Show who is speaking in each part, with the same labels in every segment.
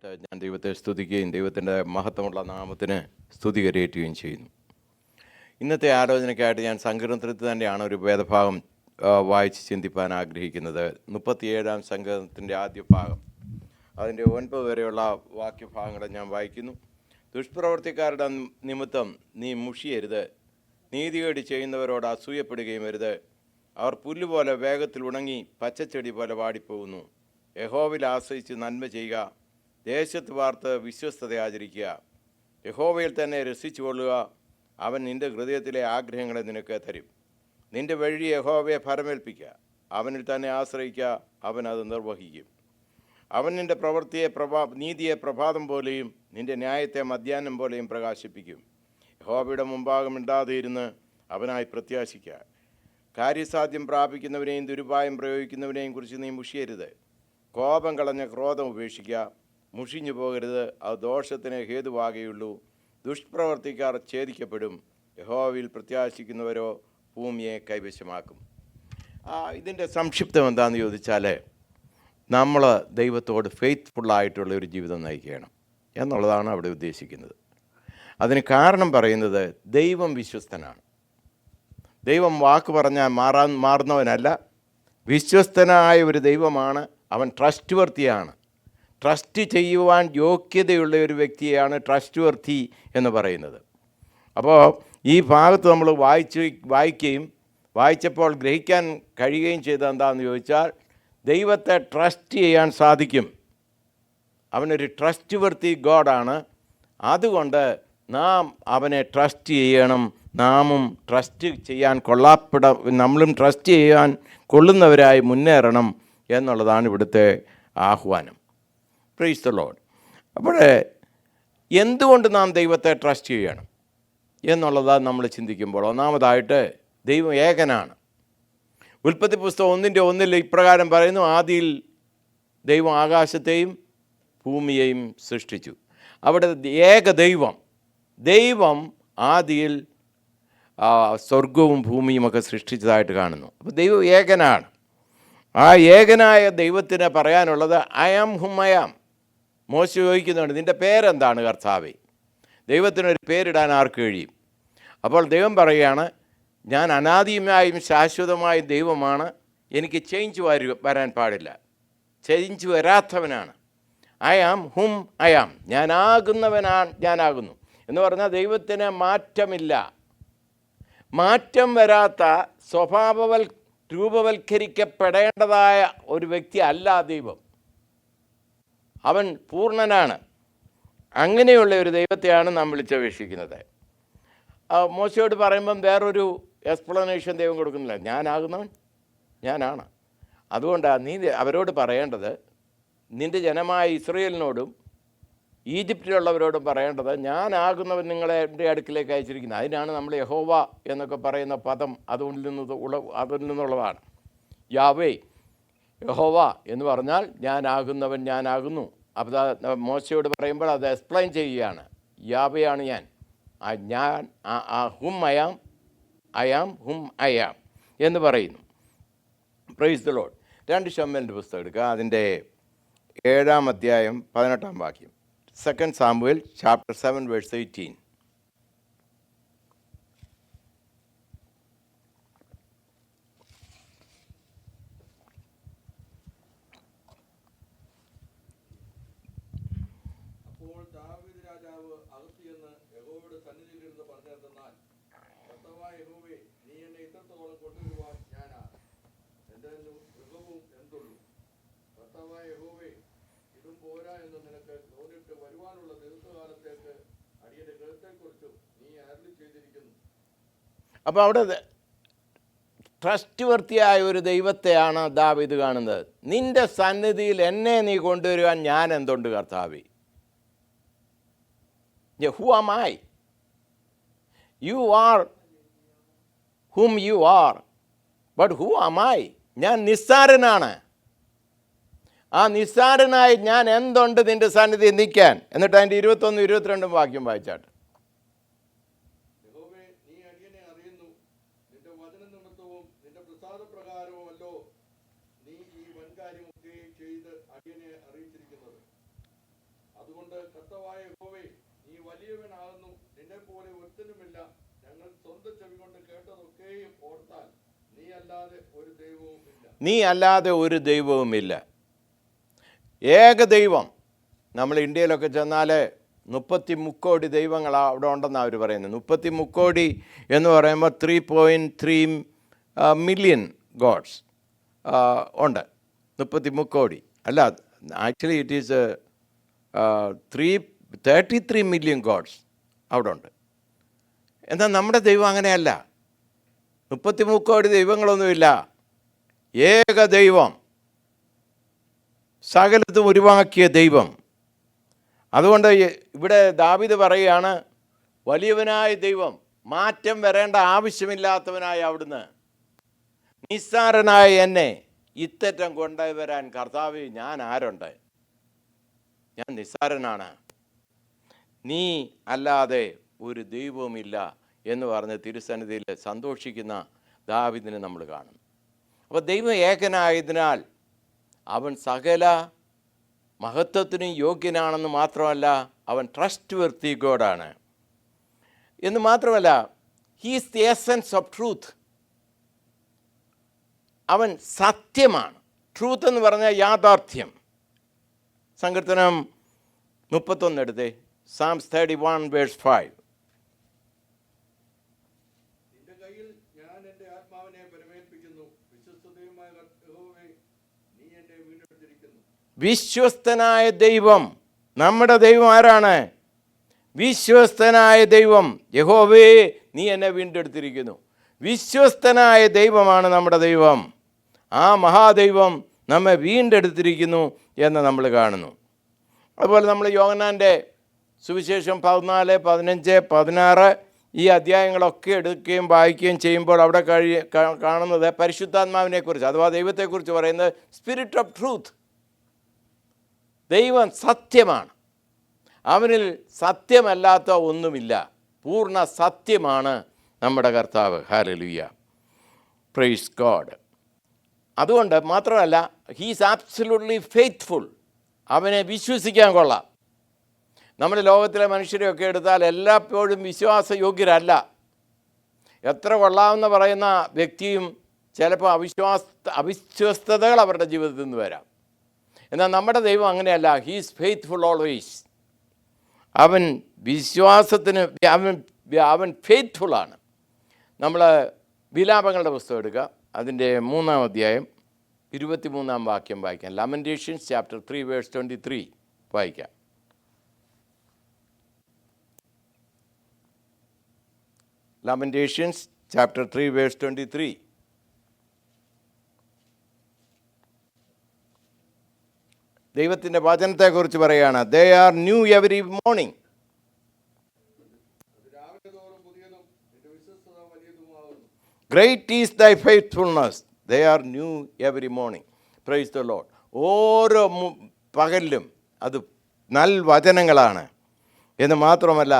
Speaker 1: ആദ്യമായിട്ട് ഞാൻ ദൈവത്തെ സ്തുതിക്കുകയും ദൈവത്തിൻ്റെ മഹത്വമുള്ള നാമത്തിന് സ്തുതി കരയേറ്റുകയും ചെയ്യുന്നു. ഇന്നത്തെ ആലോചനയ്ക്കായിട്ട് ഞാൻ സങ്കീർത്തനത്തിൽ തന്നെയാണ് ഒരു വേദഭാഗം വായിച്ച് ചിന്തിപ്പാൻ ആഗ്രഹിക്കുന്നത്. 37-ാം സങ്കീർത്തനത്തിൻ്റെ ആദ്യ ഭാഗം, അതിൻ്റെ 9 വരെയുള്ള വാക്യഭാഗങ്ങൾ ഞാൻ വായിക്കുന്നു. ദുഷ്പ്രവർത്തിക്കാരുടെ നിമിത്തം നീ മുഷിയരുത്, നീതികേട് ചെയ്യുന്നവരോട് അസൂയപ്പെടുകയും അരുത്. അവർ പുല്ലുപോലെ വേഗത്തിൽ ഉണങ്ങി പച്ചച്ചെടി പോലെ വാടിപ്പോകുന്നു. യഹോവയിൽ ആശ്രയിച്ച് നന്മ ചെയ്യുക, ദേശത്ത് പാർത്ത് വിശ്വസ്തത ആചരിക്കുക. യഹോവയിൽ തന്നെ രസിച്ചു കൊള്ളുക, അവൻ നിൻ്റെ ഹൃദയത്തിലെ ആഗ്രഹങ്ങളെ നിനക്ക് തരും. നിൻ്റെ വഴി യഹോവയെ ഫലമേൽപ്പിക്കുക, അവനിൽ തന്നെ ആശ്രയിക്കുക, അവൻ അത് നിർവഹിക്കും. അവൻ നിൻ്റെ പ്രവൃത്തിയെ നീതിയെ പ്രഭാതം പോലെയും നിൻ്റെ ന്യായത്തെ മധ്യാഹ്നം പോലെയും പ്രകാശിപ്പിക്കും. യഹോവയുടെ മുമ്പാകെ മിണ്ടാതെ ഇരുന്ന് അവനായി പ്രത്യാശിക്കുക. കാര്യസാധ്യം പ്രാപിക്കുന്നവനെയും ദുരുപായം പ്രയോഗിക്കുന്നവനെയും കുറിച്ച് നീ മുഷിയരുത്. കോപം കളഞ്ഞ ക്രോധം ഉപേക്ഷിക്കുക, മുഷിഞ്ഞു പോകരുത്, അത് ദോഷത്തിന് ഹേതുവാകുകയുള്ളൂ. ദുഷ്പ്രവർത്തിക്കാർ ഛേദിക്കപ്പെടും, യഹോവയിൽ പ്രത്യാശിക്കുന്നവരോ ഭൂമിയെ കൈവശമാക്കും. ഇതിൻ്റെ സംക്ഷിപ്തം എന്താണെന്ന് ചോദിച്ചാൽ, നമ്മൾ ദൈവത്തോട് ഫെയ്ത്ത്ഫുള്ളായിട്ടുള്ള ഒരു ജീവിതം നയിക്കണം എന്നുള്ളതാണ് അവിടെ ഉദ്ദേശിക്കുന്നത്. അതിന് കാരണം പറയുന്നത് ദൈവം വിശ്വസ്തനാണ്. ദൈവം വാക്ക് പറഞ്ഞാൽ മാറുന്നവനല്ല, വിശ്വസ്തനായ ഒരു ദൈവമാണ്. അവൻ ട്രസ്റ്റ് വർത്തിയാണ്. ട്രസ്റ്റ് ചെയ്യുവാൻ യോഗ്യതയുള്ള ഒരു വ്യക്തിയെയാണ് ട്രസ്റ്റ് വർത്തി എന്ന് പറയുന്നത്. അപ്പോൾ ഈ ഭാഗത്ത് നമ്മൾ വായിക്കുകയും വായിച്ചപ്പോൾ ഗ്രഹിക്കാൻ കഴിയുകയും ചെയ്തത് എന്താണെന്ന് ചോദിച്ചാൽ, ദൈവത്തെ ട്രസ്റ്റ് ചെയ്യാൻ സാധിക്കും. അവനൊരു ട്രസ്റ്റ് വർത്തി ഗോഡാണ്. അതുകൊണ്ട് നാം അവനെ ട്രസ്റ്റ് ചെയ്യണം. നാമും ട്രസ്റ്റ് ചെയ്യാൻ നമ്മളും ട്രസ്റ്റ് ചെയ്യാൻ കൊള്ളുന്നവരായി മുന്നേറണം എന്നുള്ളതാണ് ഇവിടുത്തെ ആഹ്വാനം. Praise the Lord. അപ്പോൾ എന്തുകൊണ്ട് നാം ദൈവത്തെ ട്രസ്റ്റ് ചെയ്യണം എന്നുള്ളതാണ് നമ്മൾ ചിന്തിക്കുമ്പോൾ, ഒന്നാമതായിട്ട് ദൈവം ഏകനാണ്. ഉൽപ്പത്തി പുസ്തകം 1:1 ഇപ്രകാരം പറയുന്നു, ആദിയിൽ ദൈവം ആകാശത്തെയും ഭൂമിയെയും സൃഷ്ടിച്ചു. അവിടെ ഏക ദൈവം ആദിയിൽ സ്വർഗവും ഭൂമിയുമൊക്കെ സൃഷ്ടിച്ചതായിട്ട് കാണുന്നു. അപ്പോൾ ദൈവം ഏകനാണ്. ആ ഏകനായ ദൈവത്തിന് പറയാനുള്ളത് ഐ ആം ഹും ഐ ആം. മോശ ചോദിക്കുന്നുണ്ട്, നിൻ്റെ പേരെന്താണ് കർത്താവേ? ദൈവത്തിനൊരു പേരിടാൻ ആർക്ക് കഴിയും? അപ്പോൾ ദൈവം പറയുകയാണ്, ഞാൻ അനാദിയുമായും ശാശ്വതമായും ദൈവമാണ്, എനിക്ക് ചേഞ്ച് വരാൻ പാടില്ല, ചേഞ്ച് വരാത്തവനാണ്. I am who I am, ഞാനാകുന്നു എന്ന് പറഞ്ഞാൽ ദൈവത്തിന് മാറ്റമില്ല. മാറ്റം വരാത്ത രൂപവൽക്കരിക്കപ്പെടേണ്ടതായ ഒരു വ്യക്തി അല്ല ദൈവം. അവൻ പൂർണ്ണനാണ്. അങ്ങനെയുള്ള ഒരു ദൈവത്തെയാണ് നാം വിളിച്ചപേക്ഷിക്കുന്നത്. മോശയോട് പറയുമ്പം വേറൊരു എക്സ്പ്ലനേഷൻ ദൈവം കൊടുക്കുന്നില്ല. ഞാനാണ്. അതുകൊണ്ടാണ് നീ അവരോട് പറയേണ്ടത്, നിൻ്റെ ജനമായ ഇസ്രയേലിനോടും ഈജിപ്തിലുള്ളവരോടും പറയേണ്ടത്, ഞാനാകുന്നവൻ നിങ്ങളെ എൻ്റെ അടുക്കിലേക്ക് അയച്ചിരിക്കുന്നത്. അതിനാണ് നമ്മൾ യഹോവ എന്നൊക്കെ പറയുന്ന പദം അതിൽ നിന്നുള്ളതാണ്. യാവേ, യഹോവ എന്ന് പറഞ്ഞാൽ ഞാനാകുന്നു. അപ്പോൾ മോശയോട് പറയുമ്പോൾ അത് എക്സ്പ്ലെയിൻ ചെയ്യുകയാണ്. യാവയാണ് ഞാൻ ഹും ഐ ആം ഹും ഐ ആം എന്ന് പറയുന്നു. Praise the Lord. 2 ശമൂവേലിൻ്റെ പുസ്തകം എടുക്കുക, അതിൻ്റെ 7-ാം അധ്യായം 18-ാം വാക്യം. 2 സാമുവേൽ chapter 7 verse 18.
Speaker 2: അപ്പോൾ ദാവീദ് രാജാവ് അകത്തുചെന്ന് യഹോവയുടെ സന്നിധിയിലിരുന്ന് പറഞ്ഞതെന്നാൽ, കർത്താവായ യഹോവേ, നീ എന്നെ ഇത്രത്തോളം കൊണ്ടുവരുവാൻ ഞാനാ, എൻ്റെ മൃഗവും എന്തുള്ളൂ. കർത്താവായ യഹോവേ, ഇതും പോരാ എന്ന് നിനക്ക് തോന്നിട്ട് വരുവാനുള്ള ദീർഘകാലത്തേക്ക് അടിയന്റെ ഗൃഹത്തെക്കുറിച്ചും നീ അരുളി ചെയ്തിരിക്കുന്നു.
Speaker 1: അപ്പോൾ അവിടെ ട്രസ്റ്റ് വർത്തിയായ ഒരു ദൈവത്തെയാണ് ദാവീദ് കാണുന്നത്. നിൻ്റെ സന്നിധിയിൽ എന്നെ നീ കൊണ്ടുവരുവാൻ ഞാൻ എന്തുണ്ട് കർത്താവേ? Who am I? You are whom you are. But who am I? ഞാൻ നിസ്സാരനാണ്. ആ നിസ്സാരനായി ഞാൻ എന്തുണ്ട് നിൻ്റെ സന്നിധിയിൽ നിൽക്കാൻ? എന്നിട്ട് അതിൻ്റെ 21, 22 വാക്യം വായിച്ചാട്ട്.
Speaker 2: യഹോവേ, നീ അടിയനെ അറിയുന്നു. നിന്റെ വചന നിമിത്തവും നിന്റെ പ്രസാദപ്രകാരവുമല്ലോ നീ ഈ വൻകാര്യമൊക്കെ ചെയ്ത് അടിയനെ അറിയിച്ചിരിക്കുന്നത്. വലിയവനാകുന്നു, നിന്നെപ്പോലെ ഒരുത്തനുമില്ല. ഞങ്ങൾ സ്വന്തം ചെവി കൊണ്ട് കേട്ടതൊക്കെയും ഓർത്താൽ നീ അല്ലാതെ ഒരു ദൈവവും ഇല്ല.
Speaker 1: നീ അല്ലാതെ ഒരു ദൈവവുമില്ല. ഏക ദൈവം. നമ്മൾ ഇന്ത്യയിലൊക്കെ ചെന്നാൽ 33 കോടി ദൈവങ്ങൾ അവിടെ ഉണ്ടെന്നാണ് അവർ പറയുന്നത്. 33 കോടി എന്ന് പറയുമ്പോൾ 3.3 മില്യൺ ഗോഡ്സ് ഉണ്ട്. 33 കോടി അല്ല, actually it is 33 million gods അവിടെ ഉണ്ട്. എന്നാൽ നമ്മുടെ ദൈവം അങ്ങനെയല്ല. 33 കോടി ദൈവങ്ങളൊന്നുമില്ല. ഏക ദൈവം, സകലത്തും ഉരുവാക്കിയ ദൈവം. അതുകൊണ്ട് ഇവിടെ ദാവീദ് പറയുകയാണ്, വലിയവനായ ദൈവം, മാറ്റം വരേണ്ട ആവശ്യമില്ലാത്തവനായ അവിടുന്ന്, നിസ്സാരനായ എന്നെ ഇത്തറ്റം കൊണ്ടുവരാൻ കർത്താവേ ഞാൻ ആരുണ്ട്? ഞാൻ നിസ്സാരനാണ്, നീ അല്ലാതെ ഒരു ദൈവവുമില്ല എന്ന് പറഞ്ഞ് തിരുസന്നിധിയിൽ സന്തോഷിക്കുന്ന ദാവീദിനെ നമ്മൾ കാണും. അപ്പോൾ ദൈവം ഏകനായതിനാൽ അവൻ സകല മഹത്വത്തിനും യോഗ്യനാണെന്ന് മാത്രമല്ല, അവൻ ട്രസ്റ്റ് വർത്തി ഗോഡാണ് എന്ന് മാത്രമല്ല, he is the essence of truth. അവൻ സത്യമാണ്. ട്രൂത്ത് എന്ന് പറഞ്ഞാൽ യാഥാർത്ഥ്യം. സങ്കീർത്തനം 31 എടുത്തേ, Psalms 31 verse 5.
Speaker 2: നിന്റെ കയ്യിൽ ഞാൻ എൻ്റെ ആത്മാവിനെ പരമേൽപ്പിക്കുന്നു, വിശ്വസ്തതയുമായ യഹോവേ, നീ എന്നെ വീണ്ടെടുത്തിരിക്കുന്നു.
Speaker 1: വിശ്വസ്തനായ ദൈവം, നമ്മുടെ ദൈവം ആരാണ്? വിശ്വസ്തനായ ദൈവം. യഹോവേ, നീ എന്നെ വീണ്ടെടുത്തിരിക്കുന്നു. വിശ്വസ്തനായ ദൈവമാണ് നമ്മുടെ ദൈവം. ആ മഹാദൈവം നമ്മെ വീണ്ടെടുത്തിരിക്കുന്നു എന്ന് നമ്മൾ കാണുന്നു. അതുപോലെ നമ്മൾ യോഹന്നാൻ്റെ സുവിശേഷം 14, 15, 16 ഈ അധ്യായങ്ങളൊക്കെ എടുക്കുകയും വായിക്കുകയും ചെയ്യുമ്പോൾ അവിടെ കാണുന്നത് പരിശുദ്ധാത്മാവിനെക്കുറിച്ച്, അഥവാ ദൈവത്തെക്കുറിച്ച് പറയുന്നത് സ്പിരിറ്റ് ഓഫ് ട്രൂത്ത്. ദൈവം സത്യമാണ്. അവനിൽ സത്യമല്ലാത്ത ഒന്നുമില്ല. പൂർണ്ണ സത്യമാണ് നമ്മുടെ കർത്താവ്. Hallelujah, praise God. അതുകൊണ്ട് മാത്രമല്ല, ഹീസ് ആബ്സല്യൂട്ട്ലി ഫെയ്ത്ത്ഫുൾ. അവനെ വിശ്വസിക്കാൻ കൊള്ളാം. നമ്മുടെ ലോകത്തിലെ മനുഷ്യരെയൊക്കെ എടുത്താൽ എല്ലായ്പ്പോഴും വിശ്വാസയോഗ്യരല്ല. എത്ര കൊള്ളാമെന്ന് പറയുന്ന വ്യക്തിയും ചിലപ്പോൾ അവിശ്വസ്തതകൾ അവരുടെ ജീവിതത്തിൽ നിന്ന് വരാം. എന്നാൽ നമ്മുടെ ദൈവം അങ്ങനെയല്ല. He's faithful always. അവൻ വിശ്വാസത്തിന് അവൻ ഫെയ്ത്ത്ഫുള്ളാണ്. നമ്മൾ വിലാപങ്ങളുടെ പുസ്തകം എടുക്കുക, അതിൻ്റെ 3-ാം അധ്യായം 23-ാം വാക്യം വായിക്കാം. ലാമെന്റേഷൻസ് ചാപ്റ്റർ 3 വേഴ്സ് 23 വായിക്കാം. ലാമെന്റേഷൻസ് ചാപ്റ്റർ 3 വേഴ്സ് 23. ദൈവത്തിൻ്റെ വചനത്തെക്കുറിച്ച് പറയുകയാണ്. They are new every morning.
Speaker 2: രാവിലെ തോറും പുതിയതും നിന്റെ വിശ്വസ്തത വലിയതുമാകുന്നു.
Speaker 1: ഗ്രേറ്റ് ഈസ് ദൈ faithfulness. They are new every morning. Price the Lord. ഓരോ പകലിലും അത് വചനങ്ങളാണ് എന്ന് മാത്രമല്ല,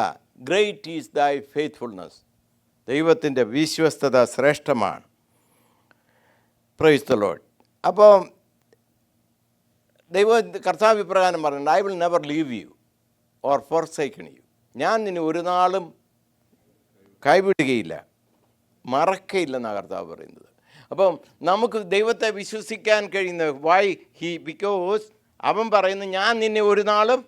Speaker 1: ഗ്രേറ്റ് ഈസ് ദൈ ഫെയ്ത്ത്ഫുൾനെസ്. ദൈവത്തിൻ്റെ വിശ്വസ്തത ശ്രേഷ്ഠമാണ്. Praise the lord. അപ്പോൾ കർത്താവ് ഇപ്രകാരം പറഞ്ഞിട്ടുണ്ട്, I will never leave you or forsaken you. ഞാൻ നിന്നെ ഒരു നാളും കൈവിടുകയില്ല, മറക്കയില്ലെന്നാണ് കർത്താവ് പറയുന്നത്. അപ്പം നമുക്ക് ദൈവത്തെ വിശ്വസിക്കാൻ കഴിയുന്ന ബിക്കോസ് അവൻ പറയുന്നു, ഞാൻ നിന്നെ ഒരു നാളും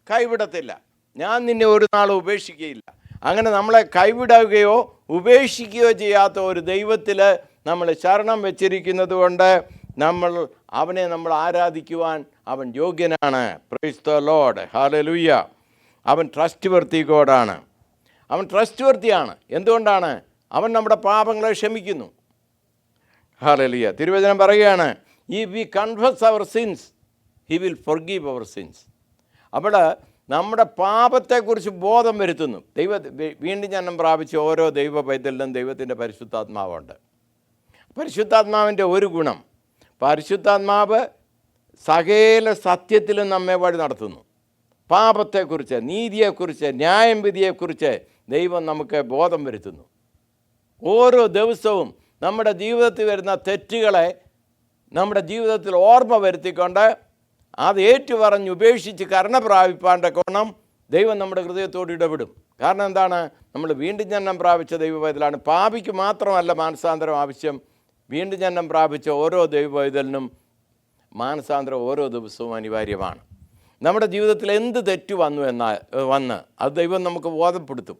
Speaker 1: കൈവിടത്തില്ല, ഞാൻ നിന്നെ ഒരു നാളും ഉപേക്ഷിക്കുകയില്ല. അങ്ങനെ നമ്മളെ കൈവിടുകയോ ഉപേക്ഷിക്കുകയോ ചെയ്യാത്ത ഒരു ദൈവത്തിൽ നമ്മൾ ശരണം വെച്ചിരിക്കുന്നത് കൊണ്ട് അവനെ നമ്മൾ ആരാധിക്കുവാൻ അവൻ യോഗ്യനാണ്. Praise the lord, hallelujah. അവൻ ട്രസ്റ്റ് വർത്തി ഗോഡാണ്. അവൻ ട്രസ്റ്റ് വർത്തിയാണ്. എന്തുകൊണ്ടാണ്? അവൻ നമ്മുടെ പാപങ്ങളെ ക്ഷമിക്കുന്നു. ഹല്ലേലൂയ. തിരുവചനം പറയുകയാണ്, if we confess our sins he will forgive our sins. അവിടെ നമ്മുടെ പാപത്തെക്കുറിച്ച് ബോധം വരുത്തുന്നു. വീണ്ടും ജന്മം പ്രാപിച്ച ഓരോ ദൈവ പൈതലിലും ദൈവത്തിൻ്റെ പരിശുദ്ധാത്മാവുണ്ട്. പരിശുദ്ധാത്മാവിൻ്റെ ഒരു ഗുണം, പരിശുദ്ധാത്മാവ് സകല സത്യത്തിലും നമ്മെ വഴി നടത്തുന്നു. പാപത്തെക്കുറിച്ച്, നീതിയെക്കുറിച്ച്, ന്യായം വിധിയെക്കുറിച്ച് ദൈവം നമുക്ക് ബോധം വരുത്തുന്നു. ഓരോ ദിവസവും നമ്മുടെ ജീവിതത്തിൽ വരുന്ന തെറ്റുകളെ നമ്മുടെ ജീവിതത്തിൽ ഓർമ്മ വരുത്തിക്കൊണ്ട് അത് ഏറ്റുപറഞ്ഞ് ഉപേക്ഷിച്ച് കരുണ പ്രാപിപ്പാൻ്റെ കോണം ദൈവം നമ്മുടെ ഹൃദയത്തോട് ഇടപെടും. കാരണം എന്താണ്? നമ്മൾ വീണ്ടും ജന്മം പ്രാപിച്ച ദൈവവൈതലാണ്. പാപിക്ക് മാത്രമല്ല മാനസാന്തരം ആവശ്യം, വീണ്ടും ജന്മം പ്രാപിച്ച ഓരോ ദൈവവൈതലിനും മാനസാന്തരം ഓരോ ദിവസവും അനിവാര്യമാണ്. നമ്മുടെ ജീവിതത്തിൽ എന്ത് തെറ്റ് വന്ന് അത് ദൈവം നമുക്ക് ബോധപ്പെടുത്തും.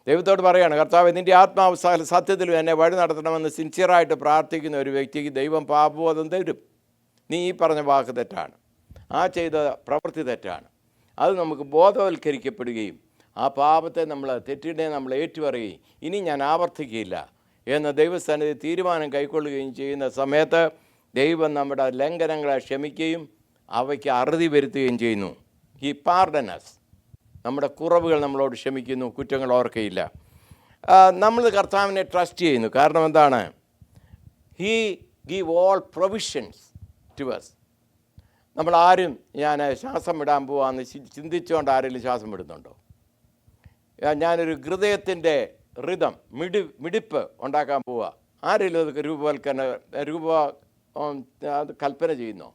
Speaker 1: ദൈവത്തോട് പറയാണ്, കർത്താവ് നിൻ്റെ ആത്മാവ് സത്യത്തിലും എന്നെ വഴി നടത്തണമെന്ന് സിൻസിയറായിട്ട് പ്രാർത്ഥിക്കുന്ന ഒരു വ്യക്തിക്ക് ദൈവം പാപബോധം തരും. നീ ഈ പറഞ്ഞ വാക്ക് തെറ്റാണ്, ആ ചെയ്ത പ്രവൃത്തി തെറ്റാണ്. അത് നമുക്ക് ബോധവൽക്കരിക്കപ്പെടുകയും ആ പാപത്തെ തെറ്റിനെ നമ്മൾ ഏറ്റുപറയുകയും ഇനി ഞാൻ ആവർത്തിക്കുകയില്ല എന്ന ദൈവസ്ഥാനത്ത് തീരുമാനം കൈക്കൊള്ളുകയും ചെയ്യുന്ന സമയത്ത് ദൈവം നമ്മുടെ ലംഘനങ്ങളെ ക്ഷമിക്കുകയും അവയ്ക്ക് അറുതി വരുത്തുകയും ചെയ്യുന്നു. ഹി പാർഡനസ്, നമ്മുടെ കുറവുകൾ നമ്മളോട് ക്ഷമിക്കുന്നു, കുറ്റങ്ങൾ ഓർക്കയില്ല. നമ്മൾ കർത്താവിനെ ട്രസ്റ്റ് ചെയ്യുന്നു. കാരണം എന്താണ്? He give all provisions to us. നമ്മളാരും ഞാൻ ശ്വാസം വിടാൻ പോവാന്ന് ചിന്തിച്ചുകൊണ്ട് ആരെങ്കിലും ശ്വാസം വിടുന്നുണ്ടോ? ഞാനൊരു ഹൃദയത്തിൻ്റെ റിതം മിടിപ്പ് ഉണ്ടാക്കാൻ പോവുക, ആരെങ്കിലും അതൊക്കെ അത് കൽപ്പന ചെയ്യുന്നോ?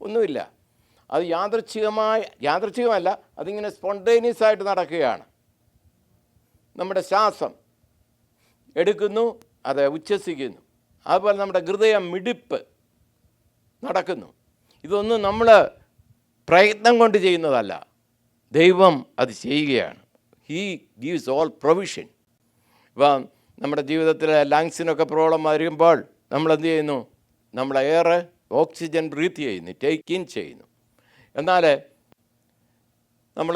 Speaker 1: ഒന്നുമില്ല. അത് യാദൃച്ഛികമല്ല, അതിങ്ങനെ സ്പോണ്ടേനിയസ് ആയിട്ട് നടക്കുകയാണ്. നമ്മുടെ ശ്വാസം എടുക്കുന്നു, അത് ഉച്ഛസിക്കുന്നു. അതുപോലെ നമ്മുടെ ഹൃദയം മിടിപ്പ് നടക്കുന്നു. ഇതൊന്നും നമ്മൾ പ്രയത്നം കൊണ്ട് ചെയ്യുന്നതല്ല, ദൈവം അത് ചെയ്യുകയാണ്. He gives all provision. ഇപ്പം നമ്മുടെ ജീവിതത്തിൽ ലങ്സിനൊക്കെ പ്രോബ്ലം വരുമ്പോൾ നമ്മൾ എന്ത് ചെയ്യുന്നു? നമ്മൾ എയർ ഓക്സിജൻ ബ്രീത്ത് ചെയ്യുന്നു, ടേക്ക് ഇൻ ചെയ്യുന്നു. എന്നാൽ നമ്മൾ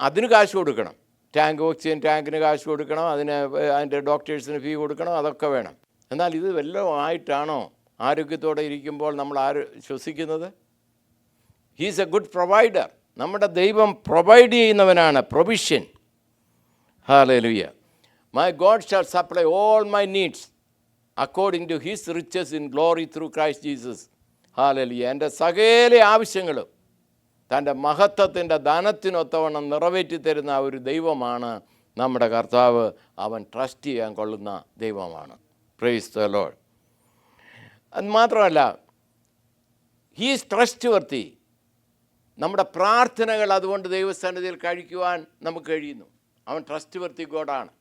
Speaker 1: അതിന് കാശ് കൊടുക്കണം. ഓക്സിജൻ ടാങ്കിന് കാശ് കൊടുക്കണം, അതിൻ്റെ ഡോക്ടേഴ്സിന് ഫീ കൊടുക്കണം, അതൊക്കെ വേണം. എന്നാൽ ഇത് വല്ലതും ആയിട്ടാണോ ആരോഗ്യത്തോടെ ഇരിക്കുമ്പോൾ നമ്മൾ ശ്വസിക്കുന്നത്? He's a good provider. നമ്മുടെ ദൈവം പ്രൊവൈഡ് ചെയ്യുന്നവനാണ്. Provision. Hallelujah. My God shall supply all my needs according to his riches in glory through Christ Jesus. Hallelujah. എൻ്റെ സകല ആവശ്യങ്ങളും തൻ്റെ മഹത്വത്തിൻ്റെ ധനത്തിനൊത്തവണ്ണം നിറവേറ്റി തരുന്ന ഒരു ദൈവമാണ് നമ്മുടെ കർത്താവ്. അവൻ ട്രസ്റ്റ് ചെയ്യാൻ കൊള്ളുന്ന ദൈവമാണ്. Price the Lord. അത് മാത്രമല്ല, ഹീസ് ട്രസ്റ്റ് വർത്തി. നമ്മുടെ പ്രാർത്ഥനകൾ അതുകൊണ്ട് ദൈവസന്നിധിയിൽ കഴിക്കുവാൻ നമുക്ക് കഴിയുന്നു. അവൻ ട്രസ്റ്റ് വർത്തി ഗോഡാണ്.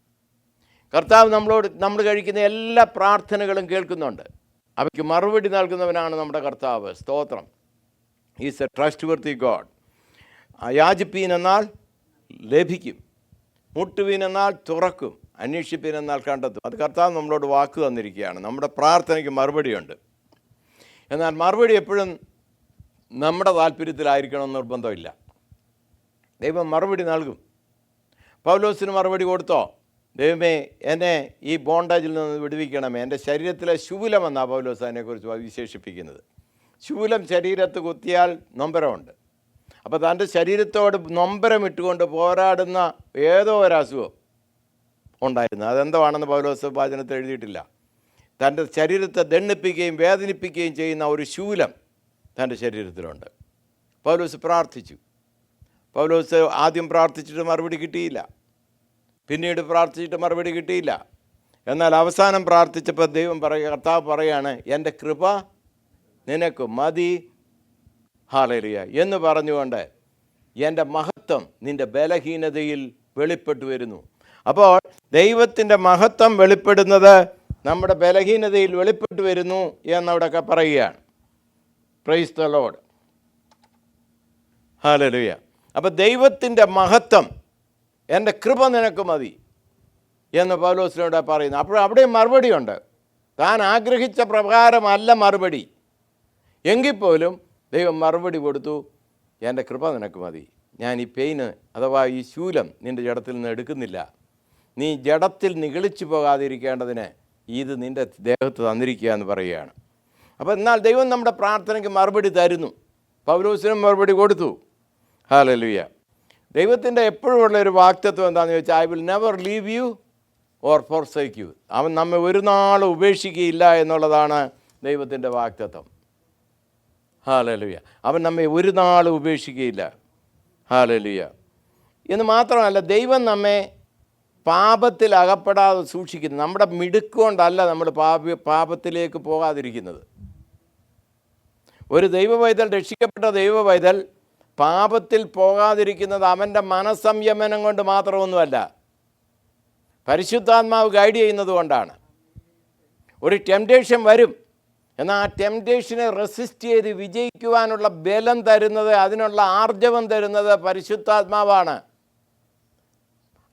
Speaker 1: കർത്താവ് നമ്മൾ കഴിക്കുന്ന എല്ലാ പ്രാർത്ഥനകളും കേൾക്കുന്നുണ്ട്. അവയ്ക്ക് മറുപടി നൽകുന്നവനാണ് നമ്മുടെ കർത്താവ്. സ്തോത്രം. Is a trustworthy God. യാചിപ്പീനെന്നാൽ ലഭിക്കും, മുട്ടുവീനെന്നാൽ തുറക്കും, അന്വേഷിപ്പീനെന്നാൽ കണ്ടെത്തും. അത് കർത്താവ് നമ്മളോട് വാക്ക് തന്നിരിക്കുകയാണ്. നമ്മുടെ പ്രാർത്ഥനയ്ക്ക് മറുപടിയുണ്ട്. എന്നാൽ മറുപടി എപ്പോഴും നമ്മുടെ താല്പര്യത്തിലായിരിക്കണമെന്ന് നിർബന്ധമില്ല. ദൈവം മറുപടി നൽകും. പൗലോസിന് മറുപടി കൊടുത്തോ? ദൈവമേ, എന്നെ ഈ ബോണ്ടേജിൽ നിന്ന് വിടുവിക്കണമേ. എൻ്റെ ശരീരത്തിലെ ശൂലമെന്നാണ് പൗലോസ് അതിനെക്കുറിച്ച് വിശേഷിപ്പിക്കുന്നത്. ശൂലം ശരീരത്ത് കുത്തിയാൽ നൊമ്പരമുണ്ട്. അപ്പോൾ തൻ്റെ ശരീരത്തോട് നൊമ്പരം ഇട്ടുകൊണ്ട് പോരാടുന്ന ഏതോ ഒരു അസുഖം ഉണ്ടായിരുന്നു. അതെന്താണെന്ന് പൗലോസ് വചനത്തിൽ എഴുതിയിട്ടില്ല. തൻ്റെ ശരീരത്തെ ദണ്ഡിപ്പിക്കുകയും വേദനിപ്പിക്കുകയും ചെയ്യുന്ന ഒരു ശൂലം തൻ്റെ ശരീരത്തിലുണ്ട്. പൗലോസ് പ്രാർത്ഥിച്ചു. പൗലോസ് ആദ്യം പ്രാർത്ഥിച്ചിട്ട് മറുപടി കിട്ടിയില്ല, പിന്നീട് പ്രാർത്ഥിച്ചിട്ട് മറുപടി കിട്ടിയില്ല. എന്നാൽ അവസാനം പ്രാർത്ഥിച്ചപ്പോൾ കർത്താവ് പറയാണ്, എൻ്റെ കൃപ നിനക്ക് മതി, ഹല്ലേലൂയ എന്ന് പറഞ്ഞുകൊണ്ട് എൻ്റെ മഹത്വം നിൻ്റെ ബലഹീനതയിൽ വെളിപ്പെട്ടു വരുന്നു. അപ്പോൾ ദൈവത്തിൻ്റെ മഹത്വം വെളിപ്പെടുന്നത് നമ്മുടെ ബലഹീനതയിൽ വെളിപ്പെട്ടു വരുന്നു എന്നവിടെയൊക്കെ പറയുകയാണ്. Price the lord. ഹല്ലേലൂയ. അപ്പോൾ ദൈവത്തിൻ്റെ മഹത്വം, എൻ്റെ കൃപ നിനക്ക് മതി എന്ന് പൗലോസിനോട് പറയുന്നു. അപ്പോൾ അവിടെ മറുപടിയുണ്ട്. താൻ ആഗ്രഹിച്ച പ്രകാരമല്ല മറുപടി, എങ്കിൽ പോലും ദൈവം മറുപടി കൊടുത്തു, എൻ്റെ കൃപ നിനക്ക് മതി. ഞാൻ ഈ പെയിന് അഥവാ ഈ ശൂലം നിൻ്റെ ജഡത്തിൽ നിന്ന് എടുക്കുന്നില്ല. നീ ജഡത്തിൽ നിഗളിച്ചു പോകാതിരിക്കേണ്ടതിന് ഇത് നിൻ്റെ ദേഹത്ത് തന്നിരിക്കുക എന്ന് പറയുകയാണ്. അപ്പോൾ എന്നാൽ ദൈവം നമ്മുടെ പ്രാർത്ഥനയ്ക്ക് മറുപടി തരുന്നു. പൗലോസിനും മറുപടി കൊടുത്തു. ഹല്ലേലൂയ. ദൈവത്തിൻ്റെ എപ്പോഴും ഉള്ളൊരു വാക്തത്വം എന്താണെന്ന് ചോദിച്ചാൽ, I will never leave you or forsake U. അവൻ നമ്മെ ഒരു നാൾ ഉപേക്ഷിക്കുകയില്ല എന്നുള്ളതാണ് ദൈവത്തിൻ്റെ വാക്തത്വം. ഹല്ലേലൂയ. അവൻ നമ്മെ ഒരു നാൾ ഉപേക്ഷിക്കുകയില്ല. ഹല്ലേലൂയ. എന്ന് മാത്രമല്ല, ദൈവം നമ്മെ പാപത്തിൽ അകപ്പെടാതെ സൂക്ഷിക്കുന്നു. നമ്മുടെ മിടുക്കൊണ്ടല്ല നമ്മൾ പാപത്തിലേക്ക് പോകാതിരിക്കുന്നത്. ഒരു ദൈവവൈതൽ, രക്ഷിക്കപ്പെട്ട ദൈവവൈതൽ പാപത്തിൽ പോകാതിരിക്കുന്നത് അവൻ്റെ മനസ്സംയമനം കൊണ്ട് മാത്രമൊന്നുമല്ല, പരിശുദ്ധാത്മാവ് ഗൈഡ് ചെയ്യുന്നത് കൊണ്ടാണ്. ഒരു ടെംപ്റ്റേഷൻ വരും, എന്നാൽ ആ ടെംപ്റ്റേഷനെ റെസിസ്റ്റ് ചെയ്ത് വിജയിക്കുവാനുള്ള ബലം തരുന്നത്, അതിനുള്ള ആർജവം തരുന്നത് പരിശുദ്ധാത്മാവാണ്.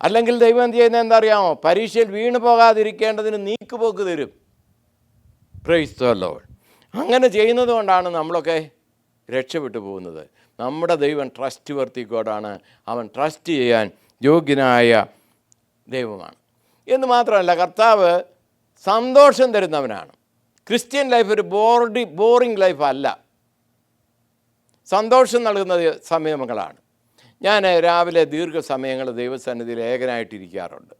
Speaker 1: അല്ലെങ്കിൽ ദൈവം എന്ത് ചെയ്യുന്നത് എന്താ അറിയാമോ? പരീക്ഷയിൽ വീണു പോകാതിരിക്കേണ്ടതിന് നീക്കുപോക്ക് തരും. Praise the Lord. അങ്ങനെ ചെയ്യുന്നത് കൊണ്ടാണ് നമ്മളൊക്കെ രക്ഷപ്പെട്ടു പോകുന്നത്. നമ്മുടെ ദൈവം ട്രസ്റ്റ് വർത്തി ഗോഡാണ്. അവൻ ട്രസ്റ്റ് ചെയ്യാൻ യോഗ്യനായ ദൈവമാണ്. എന്ന് മാത്രമല്ല, കർത്താവ് സന്തോഷം തരുന്നവനാണ്. ക്രിസ്ത്യൻ ലൈഫ് ഒരു ബോറിംഗ് ലൈഫ് അല്ല, സന്തോഷം നൽകുന്ന സമയങ്ങളാണ്. ഞാൻ രാവിലെ ദീർഘസമയങ്ങൾ ദൈവസന്നിധിയിൽ ഏകനായിട്ടിരിക്കാറുണ്ട്.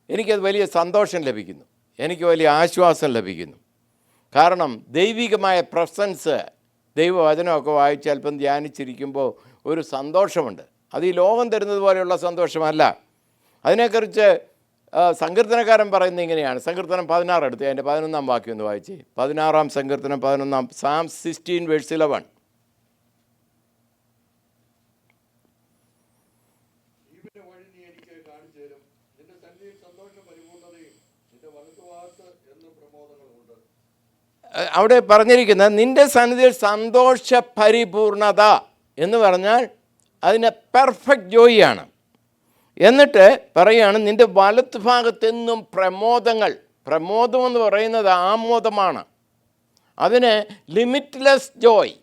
Speaker 1: എനിക്കത് വലിയ സന്തോഷം ലഭിക്കുന്നു, എനിക്ക് വലിയ ആശ്വാസം ലഭിക്കുന്നു. കാരണം ദൈവികമായ പ്രസൻസ്, ദൈവവചനമൊക്കെ വായിച്ച് അല്പം ധ്യാനിച്ചിരിക്കുമ്പോൾ ഒരു സന്തോഷമുണ്ട്. അത് ഈ ലോകം തരുന്നത് പോലെയുള്ള സന്തോഷമല്ല. അതിനെക്കുറിച്ച് സങ്കീർത്തനക്കാരൻ പറയുന്നത് ഇങ്ങനെയാണ്. സങ്കീർത്തനം 16 എടുത്ത് അതിൻ്റെ 11-ാം വാക്യം ഒന്ന് വായിച്ച്. 16-ാം സങ്കീർത്തനം 11-ാം, Psalm 16:11.
Speaker 2: ജീവന്റെ വഴി നീ എനിക്ക് കാണിച്ചു തരും. നിന്റെ സന്നിധിയിൽ സന്തോഷ പരിപൂർണതയും നിന്റെ വലത്തുഭാഗത്ത് എന്നും പ്രമോദങ്ങളുമുണ്ട്.
Speaker 1: അവിടെ പറഞ്ഞിരിക്കുന്നത് നിന്റെ സന്നിധിയിൽ സന്തോഷ പരിപൂർണത എന്ന് പറഞ്ഞാൽ അതിന് പെർഫെക്റ്റ് ജോയിയാണ്. എന്നിട്ട് പറയുകയാണ് നിൻ്റെ വലത്ത് ഭാഗത്തെന്നും പ്രമോദങ്ങൾ. പ്രമോദമെന്ന് പറയുന്നത് ആമോദമാണ്, അതിന് ലിമിറ്റ്ലെസ് ജോയ്.